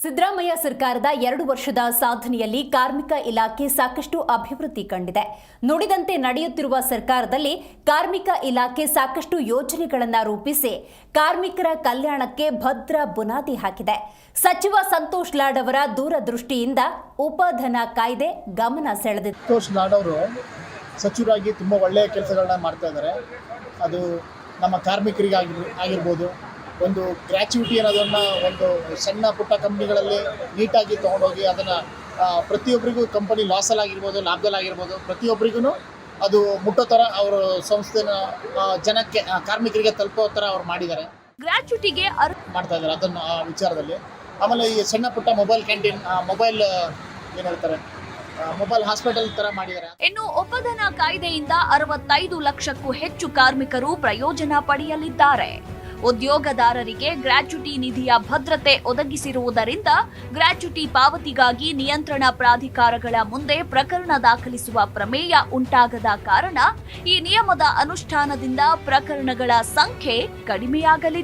ಸಿದ್ದರಾಮಯ್ಯ ಸರ್ಕಾರದ 2 ವರ್ಷದ ಸಾಧನೆಯಲ್ಲಿ ಕಾರ್ಮಿಕ ಇಲಾಖೆ ಸಾಕಷ್ಟು ಅಭಿವೃದ್ಧಿ ಕಂಡಿದೆ. ನುಡಿದಂತೆ ನಡೆಯುತ್ತಿರುವ ಸರ್ಕಾರದಲ್ಲಿ ಕಾರ್ಮಿಕ ಇಲಾಖೆ ಸಾಕಷ್ಟು ಯೋಜನೆಗಳನ್ನು ರೂಪಿಸಿ ಕಾರ್ಮಿಕರ ಕಲ್ಯಾಣಕ್ಕೆ ಭದ್ರ ಬುನಾದಿ ಹಾಕಿದೆ. ಸಚಿವ ಸಂತೋಷ್ ಲಾಡ್ ಅವರ ದೂರದೃಷ್ಟಿಯಿಂದ ಉಪಧನ ಕಾಯ್ದೆ ಗಮನ ಸೆಳೆದಿದೆ. ಸಂತೋಷ್ ಲಾಡ್ ಅವರು ಸಚಿವರಾಗಿ ತುಂಬ ಒಳ್ಳೆಯ ಕೆಲಸಗಳನ್ನ ಮಾಡ್ತಾ ಇದ್ದಾರೆ. ಅದು ನಮ್ಮ ಕಾರ್ಮಿಕರಿಗೆ ಆಗಿರ್ಬೋದು, ಒಂದು ಗ್ರ್ಯಾಚ್ಯುಟಿ ಅನ್ನೋದನ್ನು ಒಂದು ಸಣ್ಣ ಪುಟ್ಟ ಕಂಪ್ನಿಗಳಲ್ಲಿ ನೀಟಾಗಿ ತೊಗೊಂಡೋಗಿ ಅದನ್ನು ಪ್ರತಿಯೊಬ್ಬರಿಗೂ ಕಂಪನಿ ಲಾಸಲ್ಲಾಗಿರ್ಬೋದು, ಲಾಭದಲ್ಲಾಗಿರ್ಬೋದು, ಪ್ರತಿಯೊಬ್ಬರಿಗೂ ಅದು ಮುಟ್ಟೋ ಥರ ಅವರು ಸಂಸ್ಥೆನ ಜನಕ್ಕೆ ಕಾರ್ಮಿಕರಿಗೆ ತಲುಪೋ ಥರ ಅವ್ರು ಮಾಡಿದ್ದಾರೆ. ಗ್ರ್ಯಾಚ್ಯುಟಿಗೆ ಮಾಡ್ತಾ ಇದ್ದಾರೆ ಅದನ್ನು ಆ ವಿಚಾರದಲ್ಲಿ. ಆಮೇಲೆ ಈ ಸಣ್ಣ ಪುಟ್ಟ ಮೊಬೈಲ್ ಕ್ಯಾಂಟೀನ್, ಮೊಬೈಲ್ ಏನು ಹೇಳ್ತಾರೆ, ಮೊಬೈಲ್ ಹಾಸ್ಪಿಟಲ್ ತರ ಮಾಡಿದ್ದಾರೆ. ಇನ್ನು ಉಪಧನ ಕಾಯ್ದೆಯಿಂದ 65 ಲಕ್ಷಕ್ಕೂ ಹೆಚ್ಚು ಕಾರ್ಮಿಕರು ಪ್ರಯೋಜನ ಪಡೆಯಲಿದ್ದಾರೆ. ಉದ್ಯೋಗದಾರರಿಗೆ ಗ್ರ್ಯಾಚ್ಯುಟಿ ನಿಧಿಯ ಭದ್ರತೆ ಒದಗಿಸಿರುವುದರಿಂದ ಗ್ರ್ಯಾಚ್ಯುಟಿ ಪಾವತಿಗಾಗಿ ನಿಯಂತ್ರಣ ಪ್ರಾಧಿಕಾರಗಳ ಮುಂದೆ ಪ್ರಕರಣ ದಾಖಲಿಸುವ ಪ್ರಮೇಯ ಉಂಟಾಗದ ಕಾರಣ ಈ ನಿಯಮದ ಅನುಷ್ಠಾನದಿಂದ ಪ್ರಕರಣಗಳ ಸಂಖ್ಯೆ ಕಡಿಮೆಯಾಗಲಿದೆ.